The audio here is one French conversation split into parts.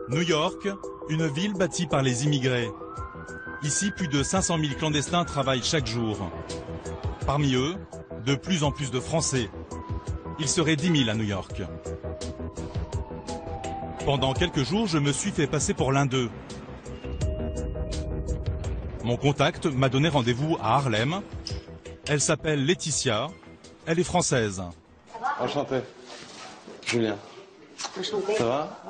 New York, une ville bâtie par les immigrés. Ici, plus de 500 000 clandestins travaillent chaque jour. Parmi eux, de plus en plus de Français. Il serait 10 000 à New York. Pendant quelques jours, je me suis fait passer pour l'un d'eux. Mon contact m'a donné rendez-vous à Harlem. Elle s'appelle Laetitia. Elle est française. Enchanté. Julien. Enchanté. Ça va?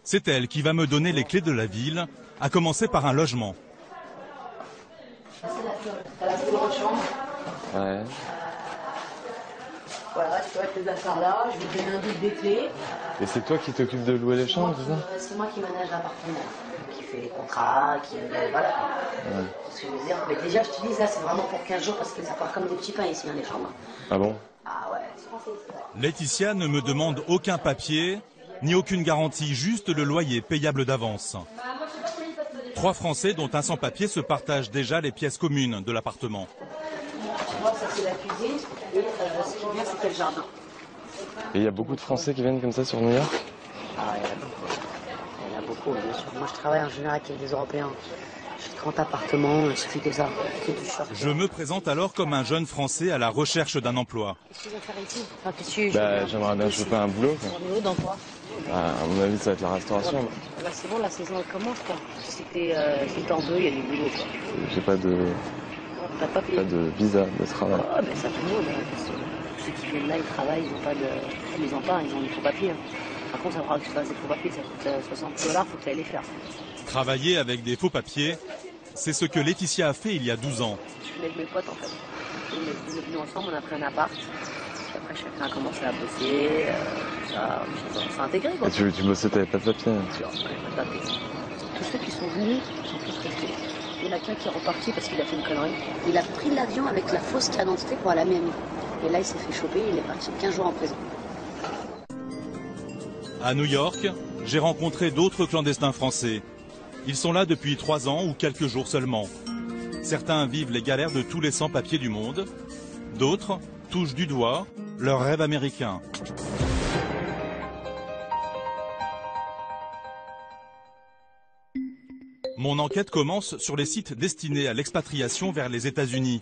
C'est elle qui va me donner les clés de la ville, à commencer par un logement. T'as la plus grande chambre. Ouais. Voilà, tu peux mettre tes affaires là, je vais te donner un bout des clés. Et c'est toi qui t'occupes de louer les chambres, c'est ça? C'est moi qui manage l'appartement, qui fait les contrats, qui... Voilà. Ouais. Ce que je veux dire. Mais déjà, je te dis, ça c'est vraiment pour 15 jours parce que ça part comme des petits pains ici, hein, les chambres. Ah bon? Ah ouais, c'est français, c'est vrai. Laetitia ne me demande aucun papier, ni aucune garantie, juste le loyer payable d'avance. 3 Français, dont un sans-papier, se partagent déjà les pièces communes de l'appartement. Tu vois, ça c'est la cuisine, et ce qui est bien, c'est le jardin. Et il y a beaucoup de Français qui viennent comme ça sur New York? Ah, il y en a beaucoup. Il y en a beaucoup, bien sûr. Moi, je travaille en général avec des Européens. J'ai 30 appartements, je fais que ça, que du short. Je me présente alors comme un jeune Français à la recherche d'un emploi. Qu'est-ce que tu vas faire ici? Enfin, qu'est-ce que Bah, j'aimerais bien choper un boulot, quoi. On est où dans quoi? À mon avis, ça va être la restauration. Là, c'est bon, la saison elle commence, quoi. Si t'en veux, il y a du boulot, quoi. J'ai pas de visa de travail. Ah, ben ça tout le monde, hein, parce que ceux qui viennent là, ils travaillent, ils n'ont pas de... Ils ont pas, ils ont des faux papiers. Hein. Par contre, ça fera que tu fasses des faux papiers, ça coûte $60, faut que tu ailles les faire. Travailler avec des faux papiers, c'est ce que Laetitia a fait il y a 12 ans. Je suis avec mes potes, en fait. On est venus ensemble, on a pris un appart. Puis après, chacun a commencé à bosser, ça s'est intégré, quoi. Et tu bossais, t'avais pas de papier? Pas de papier. Tous ceux qui sont venus sont tous restés. Il y en a qu'un qui est reparti parce qu'il a fait une connerie. Il a pris l'avion avec la fausse carte d'identité pour aller à Miami. Et là, il s'est fait choper, il est parti 15 jours en prison. À New York, j'ai rencontré d'autres clandestins français. Ils sont là depuis 3 ans ou quelques jours seulement. Certains vivent les galères de tous les sans-papiers du monde. D'autres touchent du doigt leur rêve américain. Mon enquête commence sur les sites destinés à l'expatriation vers les États-Unis.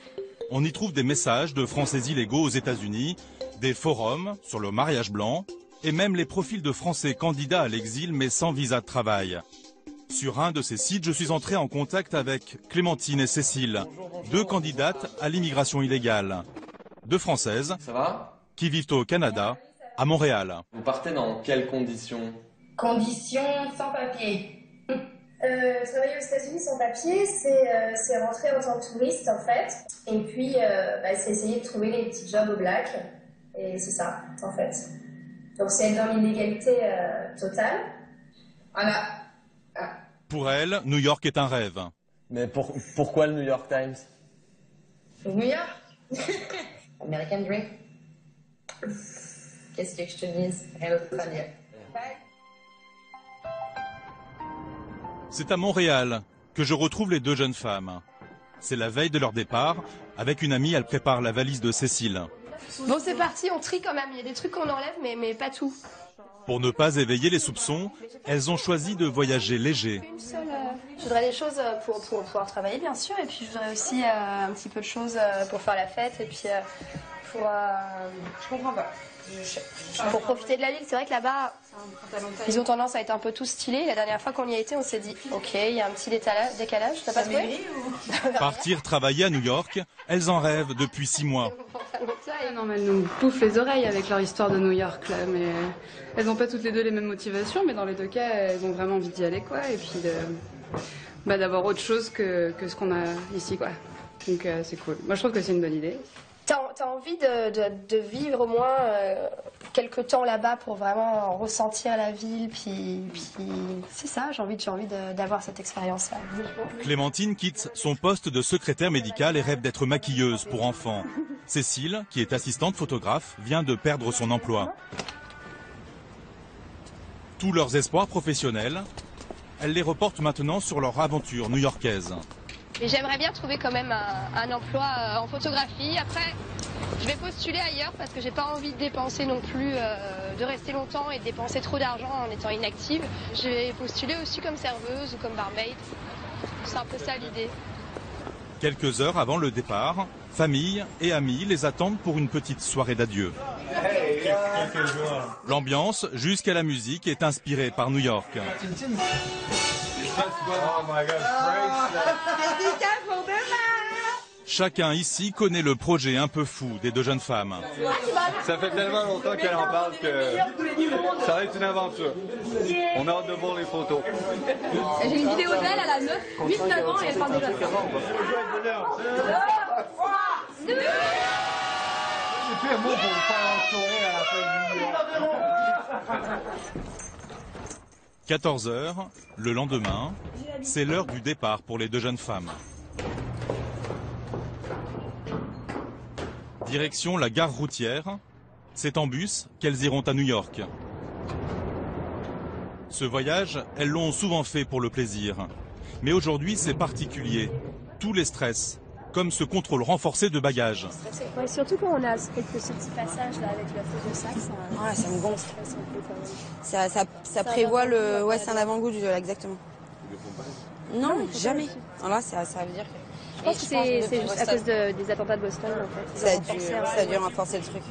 On y trouve des messages de Français illégaux aux États-Unis, des forums sur le mariage blanc et même les profils de Français candidats à l'exil mais sans visa de travail. Sur un de ces sites, je suis entré en contact avec Clémentine et Cécile, 2 candidates à l'immigration illégale. 2 Françaises Ça va? qui vivent au Canada, à Montréal. Vous partez dans quelles conditions? Conditions sans papier. Travailler aux États-Unis sans papier, c'est rentrer en tant que touriste en fait. Et puis, c'est essayer de trouver des petits jobs au black. Et c'est ça, en fait. Donc c'est être dans l'illégalité totale. Voilà. Ah. Pour elle, New York est un rêve. Mais pourquoi le New York Times? New York. American Dream. Qu'est-ce que je te dise? Rien d'autre à dire. C'est à Montréal que je retrouve les 2 jeunes femmes. C'est la veille de leur départ. Avec une amie, elle prépare la valise de Cécile. Bon, c'est parti, on trie quand même. Il y a des trucs qu'on enlève, mais pas tout. Pour ne pas éveiller les soupçons, elles ont choisi de voyager léger. Je voudrais des choses pour pouvoir travailler, bien sûr. Et puis, je voudrais aussi un petit peu de choses pour faire la fête. Et puis, pour... Je comprends pas. Pour profiter de la ville, c'est vrai que là-bas, ils ont tendance à être un peu tout stylés. La dernière fois qu'on y a été, on s'est dit, ok, il y a un petit décalage, t'as pas trouvé? Partir travailler à New York, elles en rêvent depuis 6 mois. Non, mais elles nous bouffent les oreilles avec leur histoire de New York, là. Mais elles n'ont pas toutes les deux les mêmes motivations, mais dans les 2 cas, elles ont vraiment envie d'y aller, quoi. Et puis d'avoir autre chose que ce qu'on a ici, quoi. Donc c'est cool. Moi, je trouve que c'est une bonne idée. T'as envie de vivre au moins quelques temps là-bas pour vraiment ressentir la ville, puis c'est ça, j'ai envie d'avoir cette expérience-là. Clémentine quitte son poste de secrétaire médicale et rêve d'être maquilleuse pour enfants. Cécile, qui est assistante photographe, vient de perdre son emploi. Tous leurs espoirs professionnels, elle les reporte maintenant sur leur aventure new-yorkaise. Et j'aimerais bien trouver quand même un emploi en photographie. Après, Je vais postuler ailleurs parce que j'ai pas envie de dépenser non plus, de rester longtemps et de dépenser trop d'argent en étant inactive. Je vais postuler aussi comme serveuse ou comme barmaid. C'est un peu ça l'idée. Quelques heures avant le départ, famille et amis les attendent pour une petite soirée d'adieu. L'ambiance, jusqu'à la musique, est inspirée par New York. Chacun ici connaît le projet un peu fou des deux jeunes femmes. Ça fait tellement longtemps qu'elle en parle que ça va être une aventure. On a hâte de voir les photos. J'ai une vidéo d'elle, elle a 8-9 ans et elle parle déjà de ça. C'est plus un mot pour me faire un sourire à la fin du 14h, le lendemain, c'est l'heure du départ pour les deux jeunes femmes. Direction la gare routière, c'est en bus qu'elles iront à New York. Ce voyage, elles l'ont souvent fait pour le plaisir. Mais aujourd'hui, c'est particulier. Tous les stress, comme ce contrôle renforcé de bagages. Ouais, surtout quand on a ce petit passage là avec la feuille de sac. Ça me gonfle. Ça prévoit le... Ouais, c'est un avant-goût du... Exactement. Non, jamais. Alors là, ça veut dire que... Je pense que c'est juste à cause des attentats de Boston, en fait. Ça a dû renforcer le truc.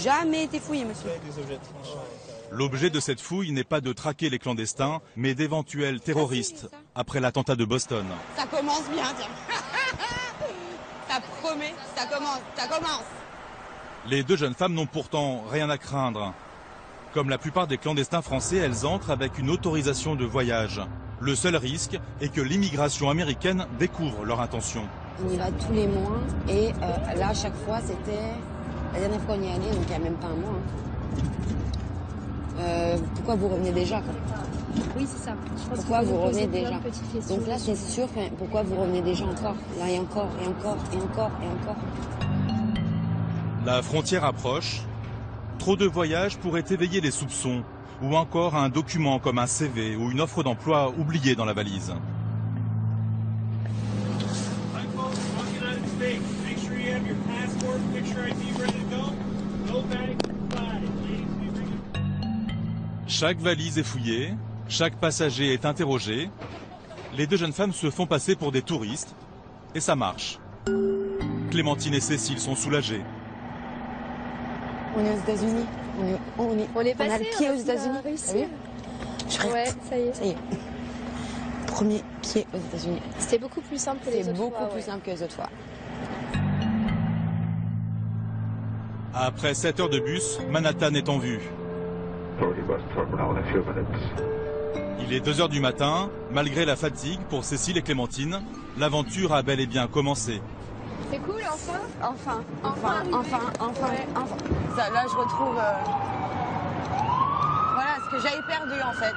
Jamais été fouillé, monsieur. L'objet de cette fouille n'est pas de traquer les clandestins, mais d'éventuels terroristes, après l'attentat de Boston. Ça commence bien, tiens. Ça promet, ça commence. Les deux jeunes femmes n'ont pourtant rien à craindre. Comme la plupart des clandestins français, elles entrent avec une autorisation de voyage. Le seul risque est que l'immigration américaine découvre leur intention. On y va tous les mois et là, à chaque fois, c'était... La dernière fois qu'on y est allé, donc il n'y a même pas un mois. Pourquoi vous revenez déjà quoi? Oui, c'est ça. Pourquoi vous revenez déjà? Donc là, c'est sûr que pourquoi vous revenez déjà encore? Là, et encore, et encore, et encore, et encore. La frontière approche. Trop de voyages pourraient éveiller les soupçons, ou encore un document comme un CV ou une offre d'emploi oubliée dans la valise. Chaque valise est fouillée, chaque passager est interrogé. Les deux jeunes femmes se font passer pour des touristes, et ça marche. Clémentine et Cécile sont soulagées. On est aux États-Unis. On a le pied aux États-Unis. Ouais, ça y est. Ça y est. Premier pied aux États-Unis. C'était beaucoup plus simple que les autres fois. C'est beaucoup plus simple que les autres fois. Après 7 heures de bus, Manhattan est en vue. Il est 2 heures du matin. Malgré la fatigue pour Cécile et Clémentine, l'aventure a bel et bien commencé. C'est cool, enfin. Enfin. Ça, là, je retrouve... Voilà, ce que j'avais perdu, en fait.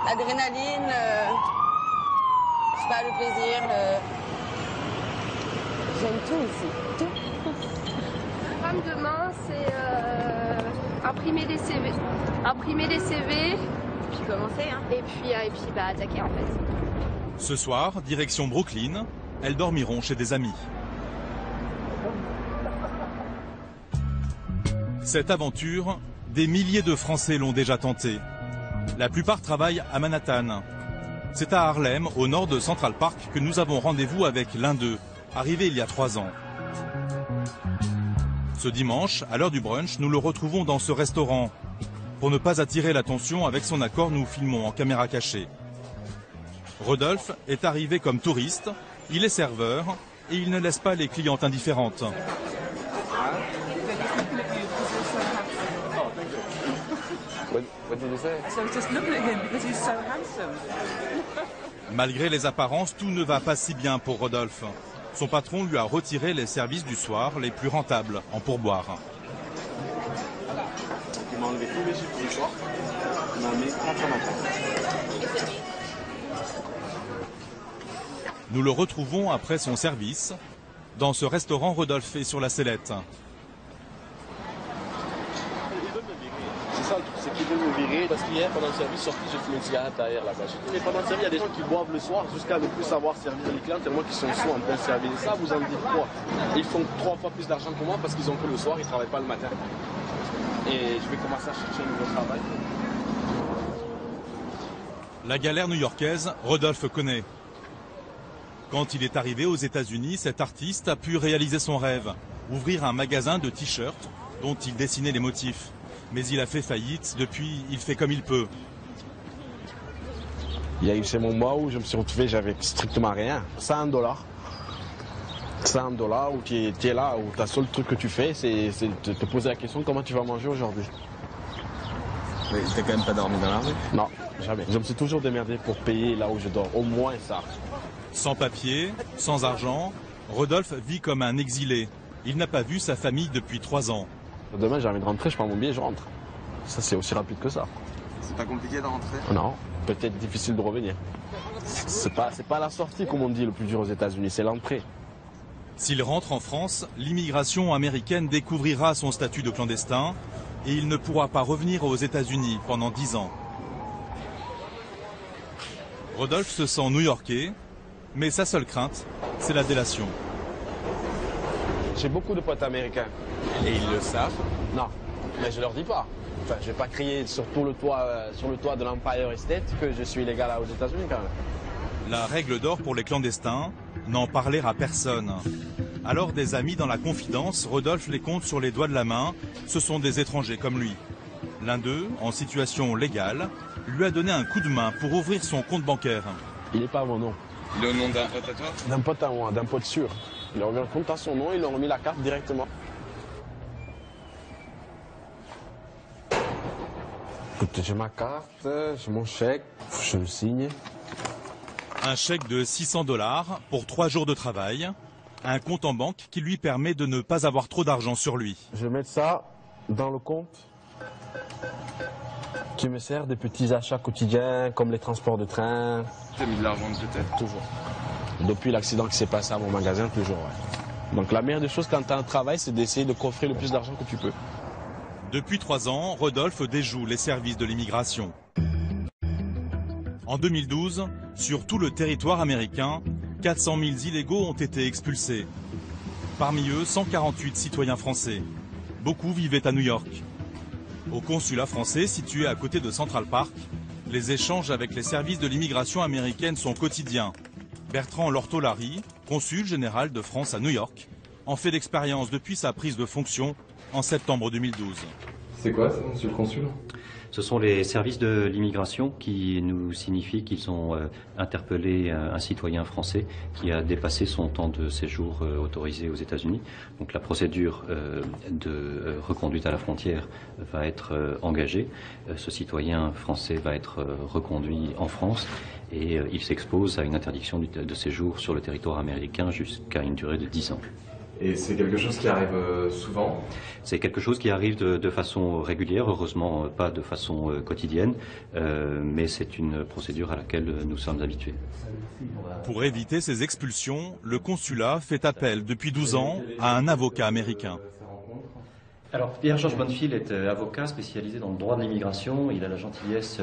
L'adrénaline, je sais pas, le plaisir, J'aime tout ici, tout. Le programme demain, c'est imprimer des CV. Puis commencer, hein. Et puis attaquer, en fait. Ce soir, direction Brooklyn, elles dormiront chez des amis. Cette aventure, des milliers de Français l'ont déjà tentée. La plupart travaillent à Manhattan. C'est à Harlem, au nord de Central Park, que nous avons rendez-vous avec l'un d'eux, arrivé il y a 3 ans. Ce dimanche, à l'heure du brunch, nous le retrouvons dans ce restaurant. Pour ne pas attirer l'attention, avec son accord, nous filmons en caméra cachée. Rodolphe est arrivé comme touriste, il est serveur et il ne laisse pas les clientes indifférentes. What did you say? So just looking at him because he's so handsome. Malgré les apparences, tout ne va pas si bien pour Rodolphe. Son patron lui a retiré les services du soir les plus rentables en pourboire. Il m'a enlevé tous les chiffres du soir. Il m'a mis 4 matin. Nous le retrouvons après son service. Dans ce restaurant, Rodolphe est sur la sellette. C'est ça le truc, c'est qu'ils veulent me virer. Parce qu'hier, pendant le service, sorti, j'ai fumé une cigarette derrière là-bas. Mais pendant le service, il y a des gens qui boivent le soir jusqu'à ne plus savoir servir les clients tellement qu'ils sont sous en plein service. Et ça, vous en dites quoi? Ils font 3 fois plus d'argent que moi parce qu'ils ont que le soir, ils ne travaillent pas le matin. Et je vais commencer à chercher un nouveau travail. La galère new-yorkaise, Rodolphe connaît. Quand il est arrivé aux États-Unis, cet artiste a pu réaliser son rêve, ouvrir un magasin de t-shirts dont il dessinait les motifs. Mais il a fait faillite, depuis il fait comme il peut. Il y a eu ces moments où je me suis retrouvé, j'avais strictement rien. $100. $100 où tu es là, où le seul truc que tu fais, c'est de te poser la question comment tu vas manger aujourd'hui. Mais t'as quand même pas dormi dans la rue? Non, jamais. Je me suis toujours démerdé pour payer là où je dors, au moins ça. Sans papier, sans argent, Rodolphe vit comme un exilé. Il n'a pas vu sa famille depuis 3 ans. Demain j'ai envie de rentrer, je prends mon billet, je rentre. Ça c'est aussi rapide que ça. C'est pas compliqué de rentrer? Non, peut-être difficile de revenir. C'est pas la sortie comme on dit le plus dur aux États-Unis, c'est l'entrée. S'il rentre en France, l'immigration américaine découvrira son statut de clandestin et il ne pourra pas revenir aux États-Unis pendant 10 ans. Rodolphe se sent new-yorkais, mais sa seule crainte, c'est la délation. J'ai beaucoup de potes américains. Et ils le savent? Non, mais je leur dis pas. Enfin, je vais pas crier sur le toit de l'Empire State que je suis illégal aux États-Unis quand même. La règle d'or pour les clandestins, n'en parler à personne. Alors des amis dans la confidence, Rodolphe les compte sur les doigts de la main, ce sont des étrangers comme lui. L'un d'eux, en situation légale, lui a donné un coup de main pour ouvrir son compte bancaire. Il n'est pas à mon nom. Il est au nom d'un pote à toi? D'un pote à moi, d'un pote sûr. Il a ouvert le compte à son nom, il a remis la carte directement. Écoute, j'ai ma carte, j'ai mon chèque, je le signe. Un chèque de $600 pour 3 jours de travail. Un compte en banque qui lui permet de ne pas avoir trop d'argent sur lui. Je vais mettre ça dans le compte qui me sert des petits achats quotidiens comme les transports de train. Tu as mis de l'argent de tête? Toujours. Depuis l'accident qui s'est passé à mon magasin, toujours. Ouais. Donc la meilleure des choses quand tu as un travail, c'est d'essayer de coffrer le plus d'argent que tu peux. Depuis 3 ans, Rodolphe déjoue les services de l'immigration. En 2012, sur tout le territoire américain, 400 000 illégaux ont été expulsés. Parmi eux, 148 citoyens français. Beaucoup vivaient à New York. Au consulat français, situé à côté de Central Park, les échanges avec les services de l'immigration américaine sont quotidiens. Bertrand Lortolari, consul général de France à New York, en fait d'expérience depuis sa prise de fonction en septembre 2012. C'est quoi ça, monsieur le consul ? Ce sont les services de l'immigration qui nous signifient qu'ils ont interpellé un citoyen français qui a dépassé son temps de séjour autorisé aux États-Unis. Donc la procédure de reconduite à la frontière va être engagée. Ce citoyen français va être reconduit en France et il s'expose à une interdiction de séjour sur le territoire américain jusqu'à une durée de 10 ans. Et c'est quelque chose qui arrive souvent ? C'est quelque chose qui arrive de façon régulière, heureusement pas de façon quotidienne, mais c'est une procédure à laquelle nous sommes habitués. Pour éviter ces expulsions, le consulat fait appel depuis 12 ans à un avocat américain. Alors Pierre-Georges Bonnefil est avocat spécialisé dans le droit de l'immigration. Il a la gentillesse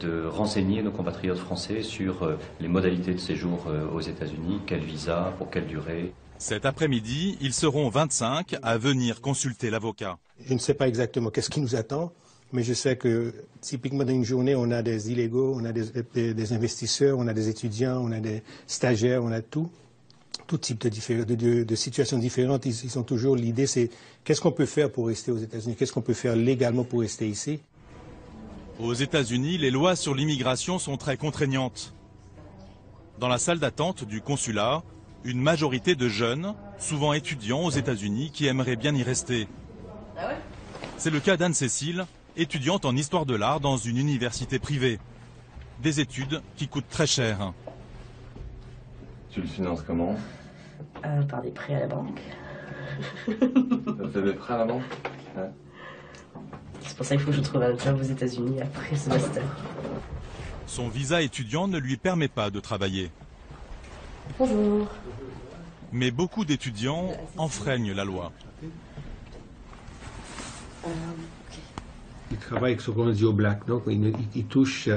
de renseigner nos compatriotes français sur les modalités de séjour aux États-Unis, quel visa, pour quelle durée. Cet après-midi, ils seront 25 à venir consulter l'avocat. Je ne sais pas exactement qu'est-ce qui nous attend, mais je sais que typiquement dans une journée, on a des illégaux, on a des investisseurs, on a des étudiants, on a des stagiaires, on a tout type de situations différentes. Ils ont toujours l'idée, c'est qu'est-ce qu'on peut faire pour rester aux États-Unis, qu'est-ce qu'on peut faire légalement pour rester ici. Aux États-Unis, les lois sur l'immigration sont très contraignantes. Dans la salle d'attente du consulat, une majorité de jeunes, souvent étudiants aux États-Unis, qui aimeraient bien y rester. C'est le cas d'Anne-Cécile, étudiante en histoire de l'art dans une université privée. Des études qui coûtent très cher. Tu le finances comment ? Par des prêts à la banque. Tu fait des prêts à la banque ? Ouais. C'est pour ça qu'il faut que je trouve un job aux États-Unis après ce master. Son visa étudiant ne lui permet pas de travailler. Bonjour. Mais beaucoup d'étudiants enfreignent la loi. travaille avec ce qu'on dit au black, donc il touche,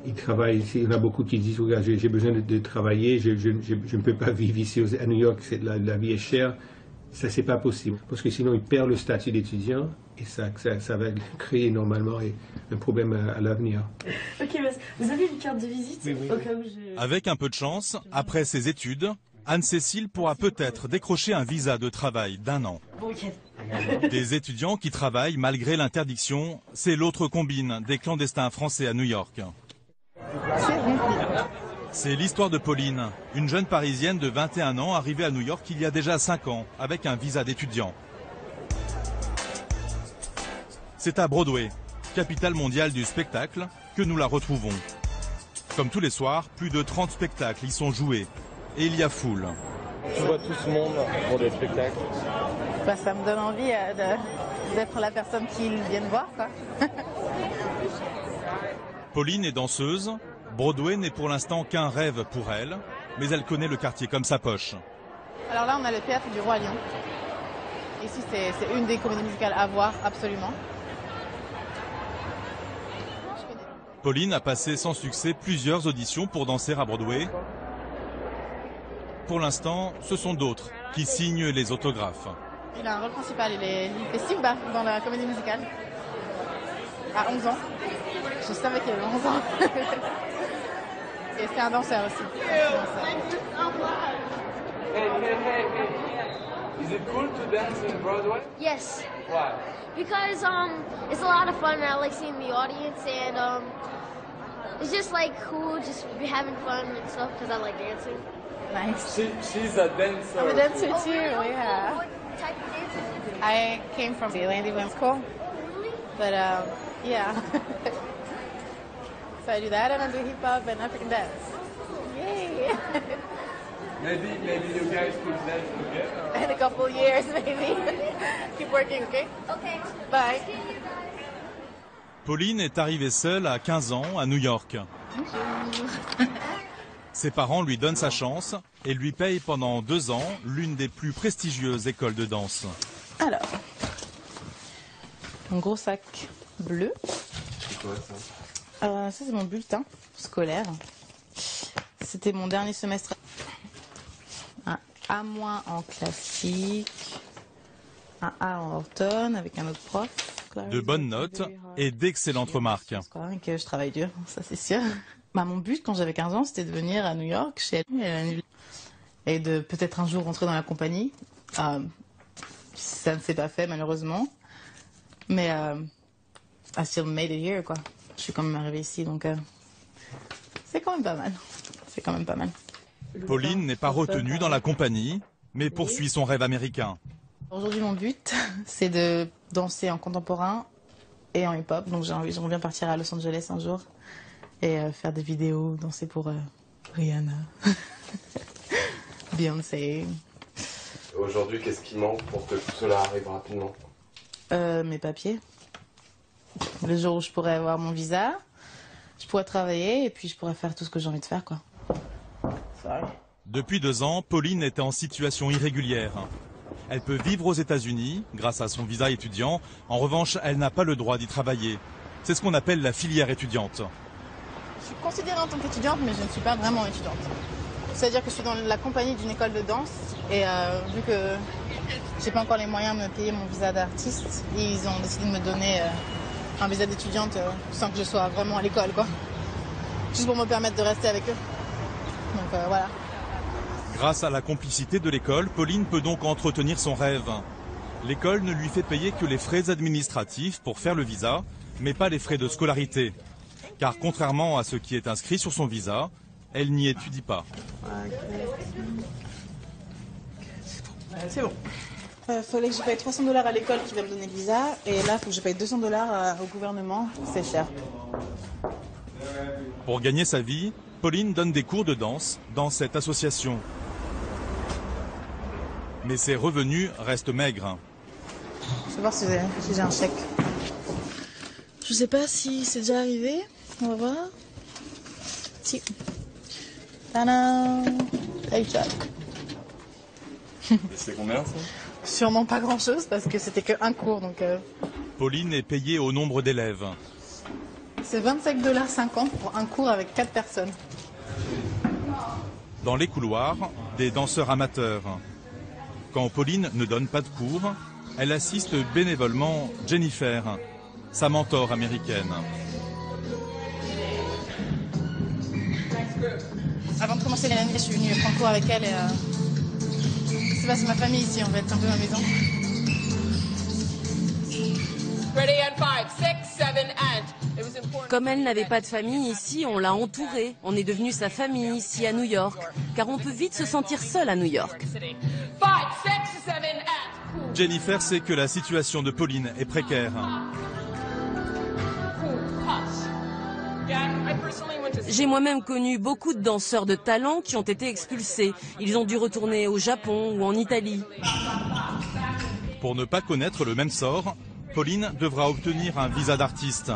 il travaille ici. Il y en a beaucoup qui disent, regarde, j'ai besoin de travailler, je ne peux pas vivre ici à New York, la vie est chère. Ça, c'est pas possible, parce que sinon il perd le statut d'étudiant et ça va créer normalement un problème à l'avenir. Ok, vous avez une carte de visite au cas où Avec un peu de chance, après ses études, Anne-Cécile pourra peut-être décrocher un visa de travail d'1 an. Bon week-end. Des étudiants qui travaillent malgré l'interdiction, c'est l'autre combine des clandestins français à New York. C'est l'histoire de Pauline, une jeune Parisienne de 21 ans arrivée à New York il y a déjà 5 ans avec un visa d'étudiant. C'est à Broadway, capitale mondiale du spectacle, que nous la retrouvons. Comme tous les soirs, plus de 30 spectacles y sont joués. Et il y a foule. Tu vois tout ce monde pour des spectacles. Bah, ça me donne envie d'être la personne qu'ils viennent voir, quoi. Pauline est danseuse. Broadway n'est pour l'instant qu'un rêve pour elle, mais elle connaît le quartier comme sa poche. Alors là, on a le théâtre du Roi Lion. Ici, c'est une des comédies musicales à voir, absolument. Pauline a passé sans succès plusieurs auditions pour danser à Broadway. Pour l'instant, ce sont d'autres qui signent les autographes. Il a un rôle principal, il fait Simba dans la comédie musicale. À 11 ans. Je savais qu'il avait 11 ans. Et c'est un danseur aussi. Is it cool to dance in Broadway? Yes. Why? Because it's a lot of fun and I like seeing the audience and it's just like cool just be having fun and stuff because I like dancing. Nice. She's a dancer. I'm a dancer too, Oh, yeah. what type of dancing? I came from the Landy Women's School. But yeah. So I do that and I do hip hop and African dance. Yay! Maybe you guys could dance together. In a couple years, maybe. Keep working, okay? Okay. Bye. Pauline est arrivée seule à 15 ans à New York. Ses parents lui donnent sa chance et lui payent pendant 2 ans l'une des plus prestigieuses écoles de danse. Alors, mon gros sac bleu. C'est quoi ça? Ça, c'est mon bulletin scolaire. C'était mon dernier semestre. Un A- en classique, un A en orthone avec un autre prof. De bonnes notes et d'excellentes remarques. Que je travaille dur, ça c'est sûr. Bah, mon but quand j'avais 15 ans, c'était de venir à New York chez elle et de peut-être un jour rentrer dans la compagnie. Ça ne s'est pas fait malheureusement, mais I still made it here quoi. Je suis quand même arrivée ici donc c'est quand même pas mal. C'est quand même pas mal. Pauline n'est pas retenue dans la compagnie, mais poursuit son rêve américain. Aujourd'hui, mon but, c'est de danser en contemporain et en hip-hop. Donc, j'aimerais bien partir à Los Angeles un jour et faire des vidéos, danser pour Rihanna, Beyoncé. Aujourd'hui, qu'est-ce qui manque pour que tout cela arrive rapidement? Mes papiers. Le jour où je pourrais avoir mon visa, je pourrais travailler et puis je pourrais faire tout ce que j'ai envie de faire, quoi. Sorry. Depuis 2 ans, Pauline est en situation irrégulière. Elle peut vivre aux États-Unis grâce à son visa étudiant. En revanche, elle n'a pas le droit d'y travailler. C'est ce qu'on appelle la filière étudiante. Je suis considérée en tant qu'étudiante, mais je ne suis pas vraiment étudiante. C'est-à-dire que je suis dans la compagnie d'une école de danse et vu que j'ai pas encore les moyens de me payer mon visa d'artiste, ils ont décidé de me donner un visa d'étudiante sans que je sois vraiment à l'école, quoi. Juste pour me permettre de rester avec eux. Donc voilà. Grâce à la complicité de l'école, Pauline peut donc entretenir son rêve. L'école ne lui fait payer que les frais administratifs pour faire le visa, mais pas les frais de scolarité. Car contrairement à ce qui est inscrit sur son visa, elle n'y étudie pas. C'est bon. Fallait que je paye $300 à l'école qui va me donner le visa, et là, il faut que je paye $200 au gouvernement. C'est cher. Pour gagner sa vie, Pauline donne des cours de danse dans cette association. Mais ses revenus restent maigres. Je vais voir si j'ai un chèque. Je sais pas si c'est déjà arrivé. On va voir. Si. Tadam! Paycheck. C'est combien ça? Sûrement pas grand chose parce que c'était qu'un cours donc Pauline est payée au nombre d'élèves. C'est 25,50 $ pour un cours avec 4 personnes. Dans les couloirs, des danseurs amateurs. Quand Pauline ne donne pas de cours, elle assiste bénévolement Jennifer, sa mentor américaine. Avant de commencer l'année, je suis venue prendre cours avec elle et c'est ma famille ici en fait, c'est un peu ma maison. Comme elle n'avait pas de famille ici, on l'a entourée. On est devenu sa famille ici à New York, car on peut vite se sentir seul à New York. Jennifer sait que la situation de Pauline est précaire. J'ai moi-même connu beaucoup de danseurs de talent qui ont été expulsés. Ils ont dû retourner au Japon ou en Italie. Pour ne pas connaître le même sort, Pauline devra obtenir un visa d'artiste.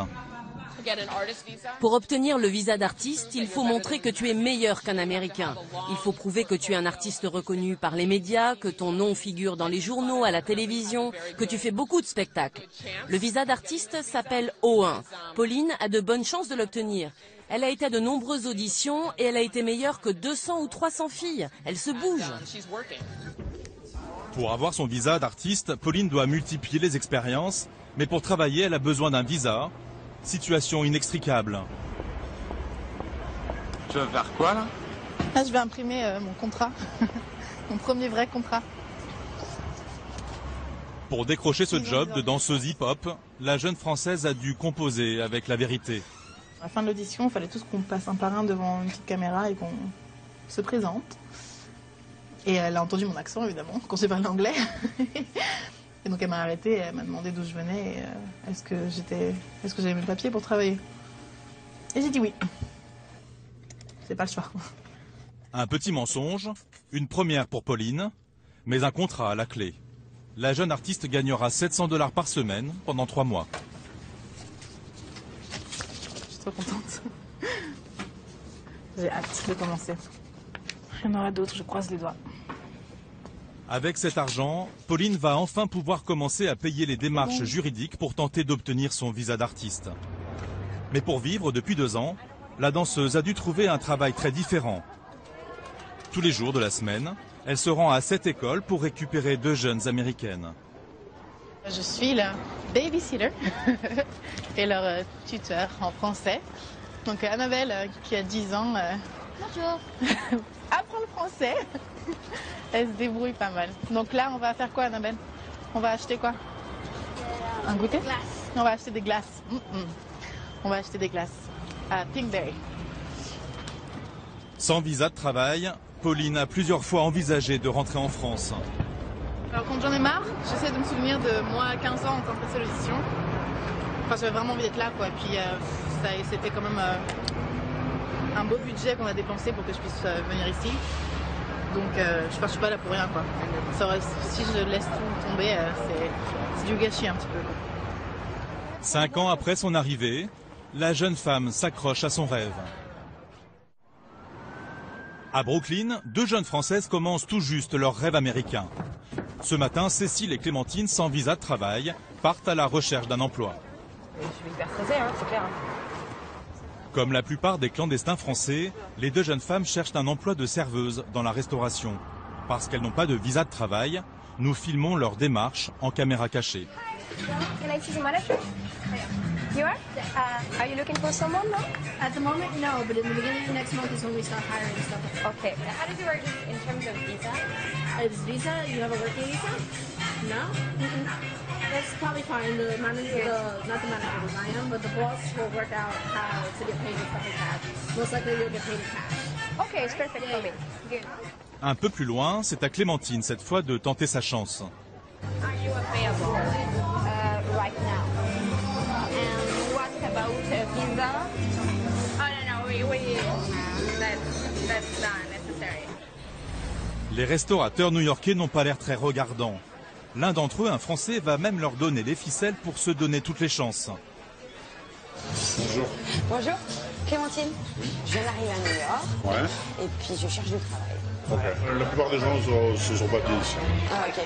Pour obtenir le visa d'artiste, il faut montrer que tu es meilleur qu'un Américain. Il faut prouver que tu es un artiste reconnu par les médias, que ton nom figure dans les journaux, à la télévision, que tu fais beaucoup de spectacles. Le visa d'artiste s'appelle O1. Pauline a de bonnes chances de l'obtenir. Elle a été à de nombreuses auditions et elle a été meilleure que 200 ou 300 filles. Elle se bouge. Pour avoir son visa d'artiste, Pauline doit multiplier les expériences, mais pour travailler, elle a besoin d'un visa. Situation inextricable. Tu vas faire quoi là? Là, je vais imprimer mon contrat, mon premier vrai contrat. Pour décrocher ce job de danseuse hip-hop, la jeune Française a dû composer avec la vérité. À la fin de l'audition, il fallait tous qu'on passe un par un devant une petite caméra et qu'on se présente. Et elle a entendu mon accent, évidemment, quand j'ai parlé anglais. Et donc elle m'a arrêtée, elle m'a demandé d'où je venais et est-ce que j'avais mes papiers pour travailler. Et j'ai dit oui. C'est pas le choix. Un petit mensonge, une première pour Pauline, mais un contrat à la clé. La jeune artiste gagnera 700 $ par semaine pendant 3 mois. Je suis trop contente. J'ai hâte de commencer. Il y en aura d'autres, je croise les doigts. Avec cet argent, Pauline va enfin pouvoir commencer à payer les démarches juridiques pour tenter d'obtenir son visa d'artiste. Mais pour vivre depuis 2 ans, la danseuse a dû trouver un travail très différent. Tous les jours de la semaine, elle se rend à cette école pour récupérer 2 jeunes américaines. Je suis la babysitter et leur tuteur en français. Donc Annabelle, qui a 10 ans, apprend le français. Elle se débrouille pas mal. Donc là, on va faire quoi, Annabelle? On va acheter quoi? Un goûter? On va acheter des glaces. On va acheter des glaces à Pinkberry. Sans visa de travail, Pauline a plusieurs fois envisagé de rentrer en France. Alors quand j'en ai marre, j'essaie de me souvenir de moi à 15 ans quand je passais l'audition. Enfin, j'avais vraiment envie d'être là, quoi. Et puis c'était quand même un beau budget qu'on a dépensé pour que je puisse venir ici. Donc je suis pas là pour rien, quoi. Si je laisse tout tomber, c'est du gâchis un petit peu. 5 ans après son arrivée, la jeune femme s'accroche à son rêve. À Brooklyn, 2 jeunes Françaises commencent tout juste leur rêve américain. Ce matin, Cécile et Clémentine, sans visa de travail, partent à la recherche d'un emploi. Je suis hyper stressée, c'est clair. Comme la plupart des clandestins français, les 2 jeunes femmes cherchent un emploi de serveuse dans la restauration. Parce qu'elles n'ont pas de visa de travail, nous filmons leur démarche en caméra cachée. Can I see the manager? You are you looking for someone now? At the moment, no, but in the beginning of next month is when we start hiring and stuff. Okay. How does it work in terms of visa? It's visa? You have a working visa? No? That's probably fine. The manager, not the manager, I am, but the boss will work out how to get paid and stuff like that. Most likely you'll get paid in cash. Okay, it's perfect for me. Good. Un peu plus loin, c'est à Clémentine cette fois de tenter sa chance. Are you available right now? And what about a visa? Oh no, that's not necessary. Les restaurateurs new-yorkais n'ont pas l'air très regardants. L'un d'entre eux, un Français, va même leur donner les ficelles pour se donner toutes les chances. Bonjour. Bonjour, Clémentine. Je viens d'arriver à New York. Ouais. Et puis je cherche du travail. Okay. La plupart des gens sont papiers ici. Ah, ok.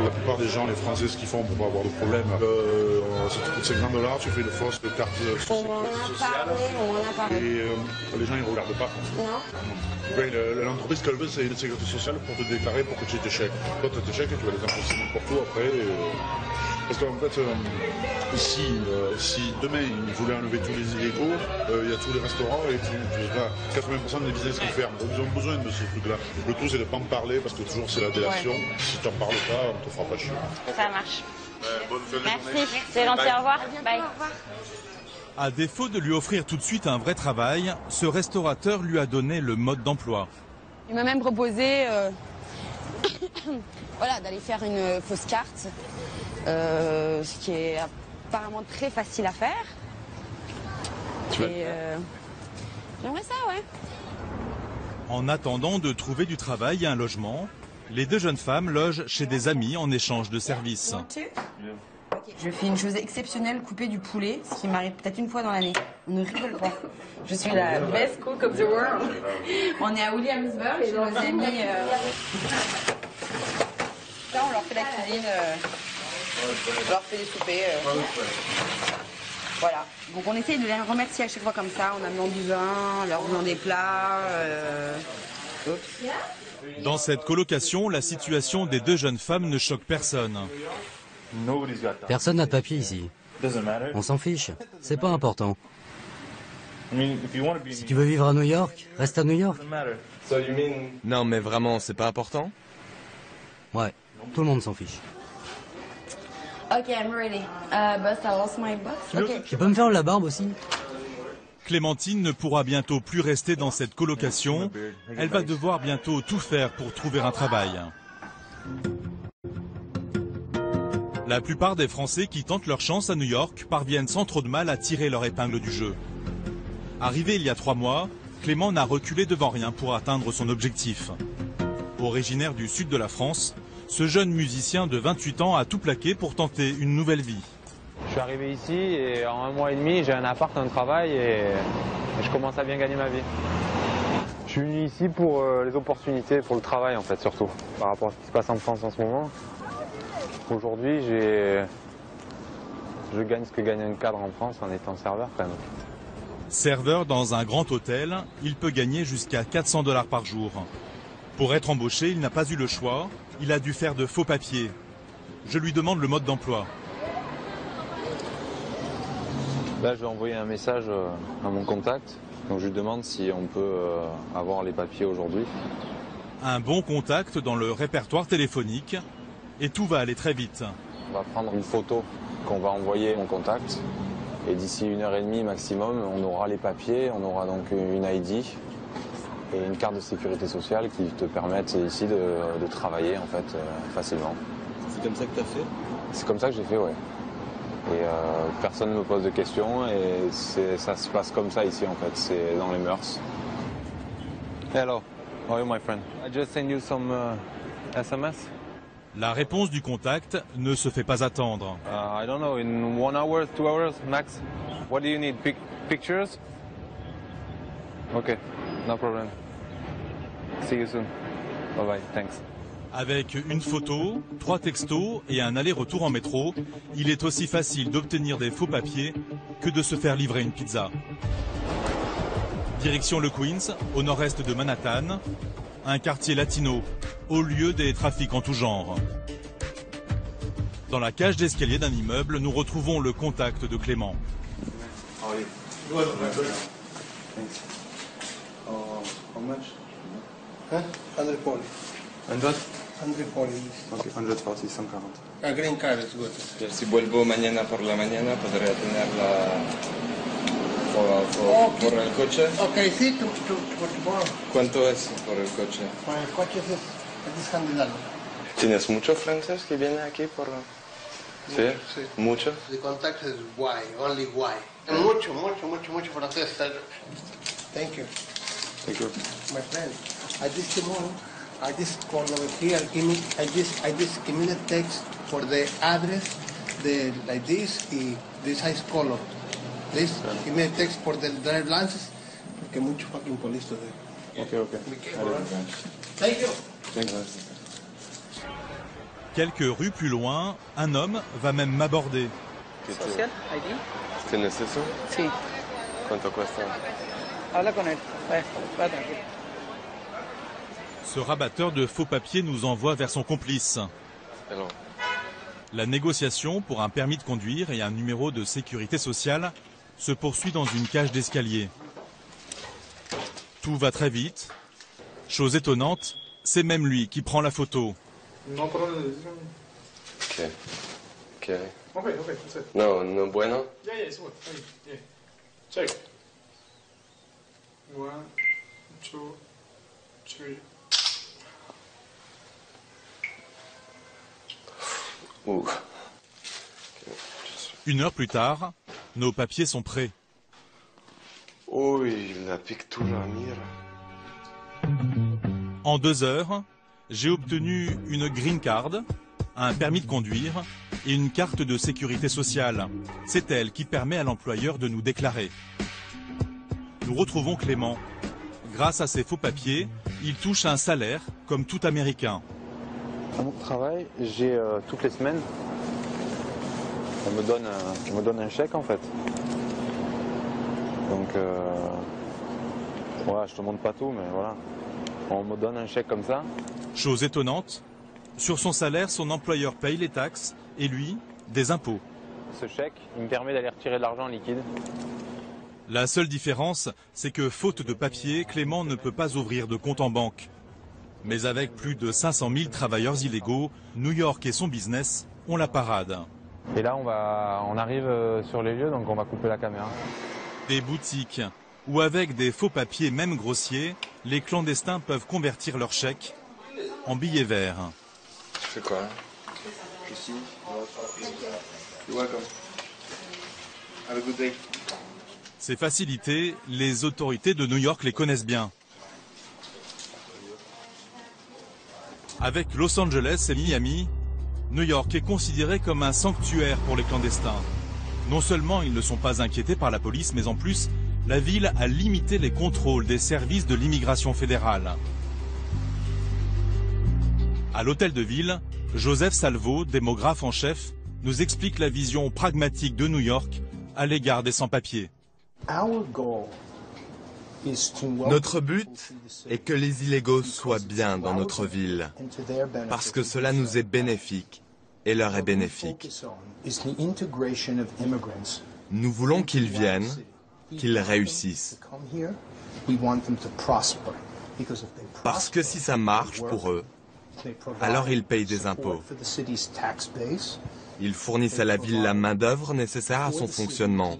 La plupart des gens, les Français, ce qu'ils font pour pas avoir de problème, ça te coûte $50, tu fais une fausse carte sociale. Et les gens, ils ne regardent pas. Non. L'entreprise, ce qu'elle veut, c'est une sécurité sociale pour te déclarer pour que tu aies tes chèques. Toi, tu as tes chèques et tu vas les imposer n'importe où après. Parce qu'en fait, ici, si demain ils voulaient enlever tous les illégaux, il y a tous les restaurants et 80% des business qui ferment. Donc ils ont besoin de ce truc-là. Le tout, c'est de ne pas en parler parce que toujours c'est la délation. Ouais. Si tu n'en parles pas, on ne te fera pas chier. Ça marche. Bonne Merci, c'est gentil, au revoir. Bye. À défaut de lui offrir tout de suite un vrai travail, ce restaurateur lui a donné le mode d'emploi. Il m'a même proposé voilà, d'aller faire une fausse carte, ce qui est apparemment très facile à faire. J'aimerais ça, ouais. En attendant de trouver du travail et un logement, les deux jeunes femmes logent chez des amis en échange de services. Je fais une chose exceptionnelle, couper du poulet, ce qui m'arrive peut-être une fois dans l'année. On ne rigole pas. Je suis la best cook of the world. On est à Williamsburg, chez nos amis. Là, on leur fait la cuisine, on leur fait des soupers. Voilà. Donc on essaye de les remercier à chaque fois comme ça, en amenant du vin, leur donnant des plats. Dans cette colocation, la situation des deux jeunes femmes ne choque personne. Personne n'a de papier ici. On s'en fiche. C'est pas important. Si tu veux vivre à New York, reste à New York. Non, mais vraiment, c'est pas important? Ouais, tout le monde s'en fiche. Ok, I'm ready. Boss, I lost my box. Okay. Tu peux me faire la barbe aussi? Clémentine ne pourra bientôt plus rester dans cette colocation. Elle va devoir bientôt tout faire pour trouver un travail. La plupart des Français qui tentent leur chance à New York parviennent sans trop de mal à tirer leur épingle du jeu. Arrivé il y a 3 mois, Clément n'a reculé devant rien pour atteindre son objectif. Originaire du sud de la France, ce jeune musicien de 28 ans a tout plaqué pour tenter une nouvelle vie. Je suis arrivé ici et en 1 mois et demi, j'ai un appart, un travail et je commence à bien gagner ma vie. Je suis venu ici pour les opportunités, pour le travail en fait surtout, par rapport à ce qui se passe en France en ce moment. Aujourd'hui, je gagne ce que gagne un cadre en France en étant serveur quand même. Serveur dans un grand hôtel, il peut gagner jusqu'à $400 par jour. Pour être embauché, il n'a pas eu le choix, il a dû faire de faux papiers. Je lui demande le mode d'emploi. Là, je vais envoyer un message à mon contact. Donc je lui demande si on peut avoir les papiers aujourd'hui. Un bon contact dans le répertoire téléphonique et tout va aller très vite. On va prendre une photo qu'on va envoyer à mon contact. Et d'ici 1h30 maximum, on aura les papiers, on aura donc une ID et une carte de sécurité sociale qui te permettent ici de travailler en fait facilement. C'est comme ça que tu as fait? C'est comme ça que j'ai fait, ouais. Et personne ne me pose de questions et ça se passe comme ça ici en fait, c'est dans les mœurs. Hello, how are you my friend? I just sent you some SMS. La réponse du contact ne se fait pas attendre. I don't know, in 1 hour, 2 hours max. What do you need? Pictures? Okay, no problem. See you soon. Bye bye, thanks. Avec une photo, 3 textos et un aller-retour en métro, il est aussi facile d'obtenir des faux papiers que de se faire livrer une pizza. Direction le Queens, au nord-est de Manhattan, un quartier latino, au lieu des trafics en tout genre. Dans la cage d'escalier d'un immeuble, nous retrouvons le contact de Clément. How much? 140. 140. Ok, 140, 140. A green card is good. Si vuelvo mañana por la mañana, podría tenerla por el coche. Ok, sí, por tomorrow. ¿Cuánto es por el coche? Por el coche es $100. ¿Tienes muchos franceses que vienen aquí por...? ¿Sí? Sí. ¿Mucho? The contact is why, only why. Mucho francés. Thank you. Thank you. My friend, I just call over here. I just give me the text for the address, like this, y this size color. Please, give me a text for the drive license, porque mucho fucking police there. Okay. Thank you. Thank you. Quelques rues plus loin, un homme va même m'aborder. social, ID. ¿Tienes eso? Sí. ¿Cuánto cuesta? Habla con él. Va tranquilo. Ce rabatteur de faux papiers nous envoie vers son complice. La négociation pour un permis de conduire et un numéro de sécurité sociale se poursuit dans une cage d'escalier. Tout va très vite. Chose étonnante, c'est même lui qui prend la photo. Ok. No, no bueno. Check. 1, 2, 3. Une heure plus tard, nos papiers sont prêts. Uy, la pictura, mira. En 2 heures, j'ai obtenu une green card, un permis de conduire et une carte de sécurité sociale. C'est elle qui permet à l'employeur de nous déclarer. Nous retrouvons Clément. Grâce à ses faux papiers, il touche un salaire comme tout Américain. À mon travail, j'ai toutes les semaines, on me donne un chèque en fait. Donc voilà, je te montre pas tout, mais voilà. On me donne un chèque comme ça. Chose étonnante, sur son salaire, son employeur paye les taxes et lui, des impôts. Ce chèque, il me permet d'aller retirer de l'argent en liquide. La seule différence, c'est que faute de papier, Clément ne peut pas ouvrir de compte en banque. Mais avec plus de 500 000 travailleurs illégaux, New York et son business ont la parade. Et là, on arrive sur les lieux, donc on va couper la caméra. Des boutiques où avec des faux papiers même grossiers, les clandestins peuvent convertir leurs chèques en billets verts. Tu fais quoi? Ici. You're welcome. Have a good day. Ces facilités, les autorités de New York les connaissent bien. Avec Los Angeles et Miami, New York est considéré comme un sanctuaire pour les clandestins. Non seulement ils ne sont pas inquiétés par la police, mais en plus, la ville a limité les contrôles des services de l'immigration fédérale. À l'hôtel de ville, Joseph Salvo, démographe en chef, nous explique la vision pragmatique de New York à l'égard des sans-papiers. Notre but est que les illégaux soient bien dans notre ville, parce que cela nous est bénéfique et leur est bénéfique. Nous voulons qu'ils viennent, qu'ils réussissent. Parce que si ça marche pour eux, alors ils payent des impôts. Ils fournissent à la ville la main-d'œuvre nécessaire à son fonctionnement.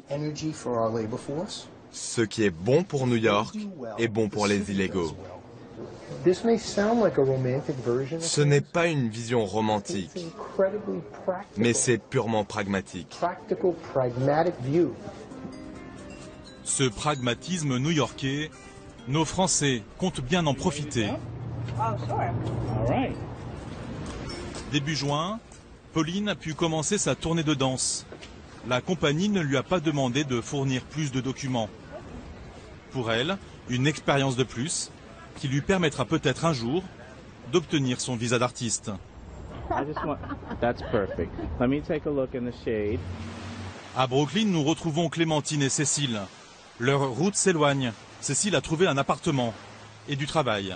Ce qui est bon pour New York est bon pour les illégaux. Ce n'est pas une vision romantique, mais c'est purement pragmatique. Ce pragmatisme new-yorkais, nos Français comptent bien en profiter. Début juin, Pauline a pu commencer sa tournée de danse. La compagnie ne lui a pas demandé de fournir plus de documents. Pour elle, une expérience de plus qui lui permettra peut-être un jour d'obtenir son visa d'artiste. À Brooklyn, nous retrouvons Clémentine et Cécile. Leur route s'éloigne. Cécile a trouvé un appartement et du travail.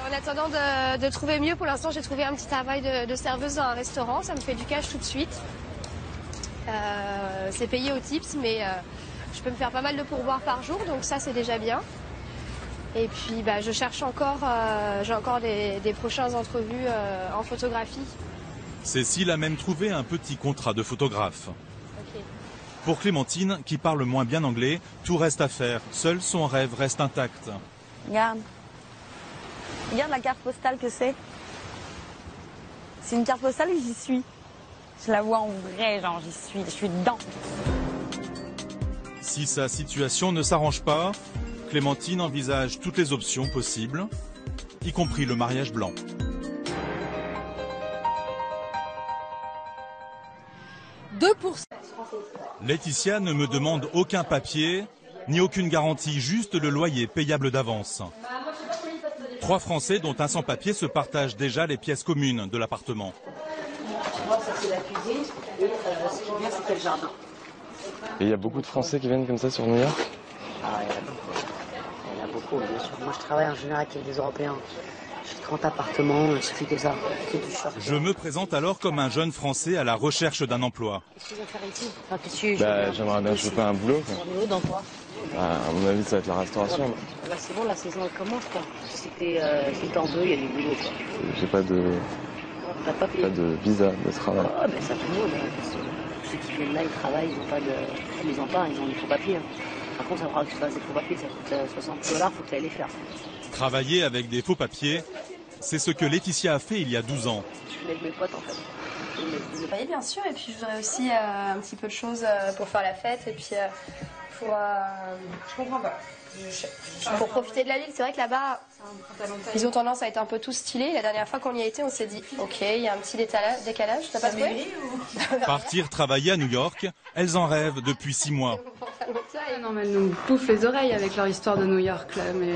En attendant de trouver mieux, pour l'instant, j'ai trouvé un petit travail de serveuse dans un restaurant. Ça me fait du cash tout de suite. C'est payé au tips, mais je peux me faire pas mal de pourboires par jour, donc ça, c'est déjà bien. Et puis, je cherche encore, j'ai encore des prochaines entrevues en photographie. Cécile a même trouvé un petit contrat de photographe. Okay. Pour Clémentine, qui parle moins bien anglais, tout reste à faire. Seul son rêve reste intact. Regarde. Regarde la carte postale que c'est. C'est une carte postale et j'y suis. Je la vois en vrai, genre je suis dedans. Si sa situation ne s'arrange pas, Clémentine envisage toutes les options possibles, y compris le mariage blanc. Laetitia ne me demande aucun papier, ni aucune garantie, juste le loyer payable d'avance. 3 Français, dont un sans-papier, se partagent déjà les pièces communes de l'appartement. voir, ça c'est la cuisine et ce qui vient c'était le jardin. Et il y a beaucoup de Français qui viennent comme ça sur New York? Ah, il y en a beaucoup, bien sûr. Moi je travaille en général avec des Européens. J'ai 30 appartements, il suffit que ça, que du short. Je me présente alors comme un jeune Français à la recherche d'un emploi. Qu'est-ce que tu vas faire ici? Enfin, qu'est-ce que tu... J'aimerais bien choper un boulot. Quoi. On est où dans quoi? À mon avis, ça va être la restauration. Là, c'est bon, la saison elle commence quoi. Si t'en veux, il y a du boulot quoi. J'ai pas de visa de travail. Ah, ben ça tout le monde. Ceux qui viennent là, ils travaillent, ils n'ont pas de... Ils ont pas, ils ont des faux papiers. Par contre, ça faudra que tu fasses des faux papiers, ça coûte $60, faut que tu ailles les faire. Travailler avec des faux papiers, c'est ce que Laetitia a fait il y a 12 ans. Je suis avec mes potes en fait. Oui, bien sûr, et puis je voudrais aussi un petit peu de choses pour faire la fête, et puis pour... Je comprends pas. Pour profiter de la ville, c'est vrai que là-bas, ils ont tendance à être un peu tout stylés. La dernière fois qu'on y a été, on s'est dit, ok, il y a un petit décalage, t'as pas trouvé? Partir travailler à New York, elles en rêvent depuis 6 mois. Non, mais elles nous bouffent les oreilles avec leur histoire de New York, là, mais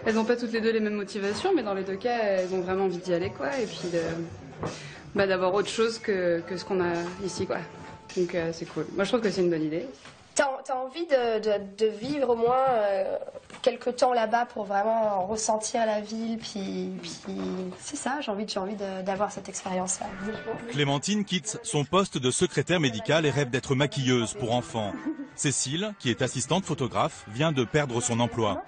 elles n'ont pas toutes les deux les mêmes motivations, mais dans les deux cas, elles ont vraiment envie d'y aller, quoi, et puis d'avoir autre chose que ce qu'on a ici, quoi. Donc c'est cool. Moi, je trouve que c'est une bonne idée. T'as envie de vivre au moins quelques temps là-bas pour vraiment ressentir la ville, puis c'est ça, j'ai envie d'avoir cette expérience-là. Clémentine quitte son poste de secrétaire médicale et rêve d'être maquilleuse pour enfants. Cécile, qui est assistante photographe, vient de perdre son emploi.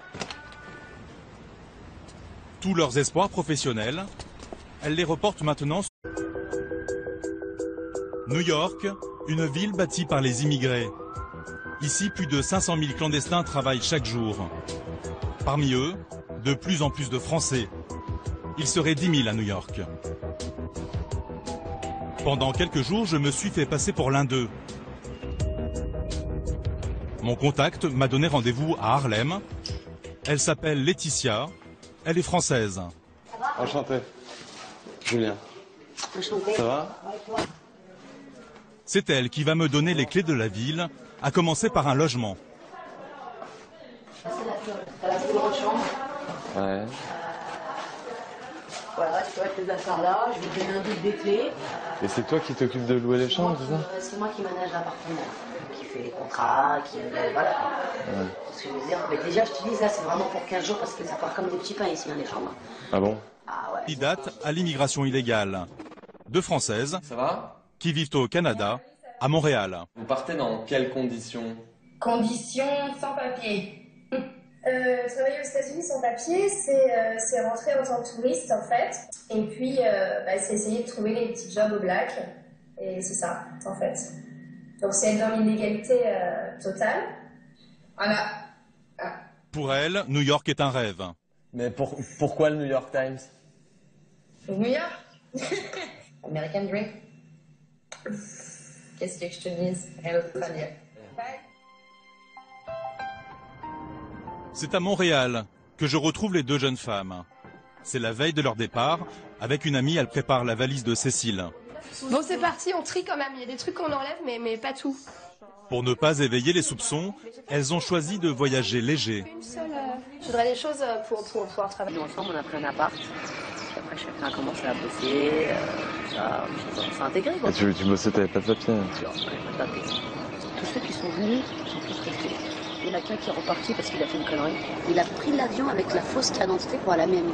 Tous leurs espoirs professionnels, elle les reporte maintenant. New York, une ville bâtie par les immigrés. Ici, plus de 500 000 clandestins travaillent chaque jour. Parmi eux, de plus en plus de Français. Il serait 10 000 à New York. Pendant quelques jours, je me suis fait passer pour l'un d'eux. Mon contact m'a donné rendez-vous à Harlem. Elle s'appelle Laetitia. Elle est française. Enchanté. Julien. Enchanté. Ça va? C'est elle qui va me donner les clés de la ville, à commencer par un logement. T'as la plus grande chambre. Ouais. Voilà, tu peux mettre tes affaires là, je vais te donner un double des clés. Et c'est toi qui t'occupes de louer les chambres, c'est ça? C'est moi qui manage l'appartement, qui fait les contrats, qui... Voilà. Ouais. Ce que je veux dire. Mais déjà, je te dis, là, c'est vraiment pour 15 jours parce que ça part comme des petits pains ici, hein, les chambres. Ah bon? Ah ouais. Qui date à l'immigration illégale. Deux Françaises Ça va? qui vivent au Canada, à Montréal. Vous partez dans quelles conditions? Conditions sans papier. Travailler aux États-Unis sans papier, c'est rentrer en tant que touriste en fait. Et puis, c'est essayer de trouver les petits jobs au black. Et c'est ça, en fait. Donc c'est être dans l'illégalité totale. Voilà. Ah. Pour elle, New York est un rêve. Mais pourquoi le New York Times? New York. American Dream. Qu'est-ce que je te dise? Rien d'autre à dire. C'est à Montréal que je retrouve les deux jeunes femmes. C'est la veille de leur départ. Avec une amie, elle prépare la valise de Cécile. Bon, c'est parti, on trie quand même. Il y a des trucs qu'on enlève, mais pas tout. Pour ne pas éveiller les soupçons, elles ont choisi de voyager léger. Une seule. Je voudrais des choses pour pouvoir travailler. Nous, ensemble, on a pris un appart. Puis après, chacun a commencé à bosser. On s'est intégré. Et tu bossais, t'avais pas de papier? Non, j'avais pas de papier. Tous ceux qui sont venus sont tous restés. Il y en a qu'un qui est reparti parce qu'il a fait une connerie. Il a pris l'avion avec la fausse carte d'identité pour aller à Miami.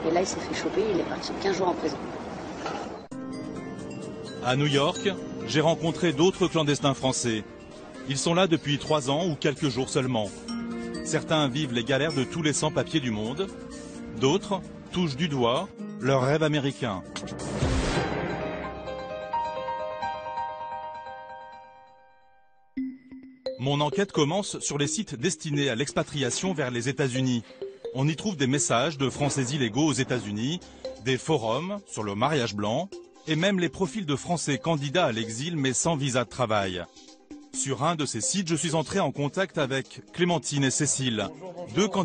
Et là, il s'est fait choper, il est parti 15 jours en prison. À New York, j'ai rencontré d'autres clandestins français. Ils sont là depuis 3 ans ou quelques jours seulement. Certains vivent les galères de tous les sans-papiers du monde. D'autres touchent du doigt leur rêve américain. Mon enquête commence sur les sites destinés à l'expatriation vers les États-Unis. On y trouve des messages de Français illégaux aux États-Unis, des forums sur le mariage blanc et même les profils de Français candidats à l'exil mais sans visa de travail. Sur un de ces sites, je suis entré en contact avec Clémentine et Cécile, deux candidats.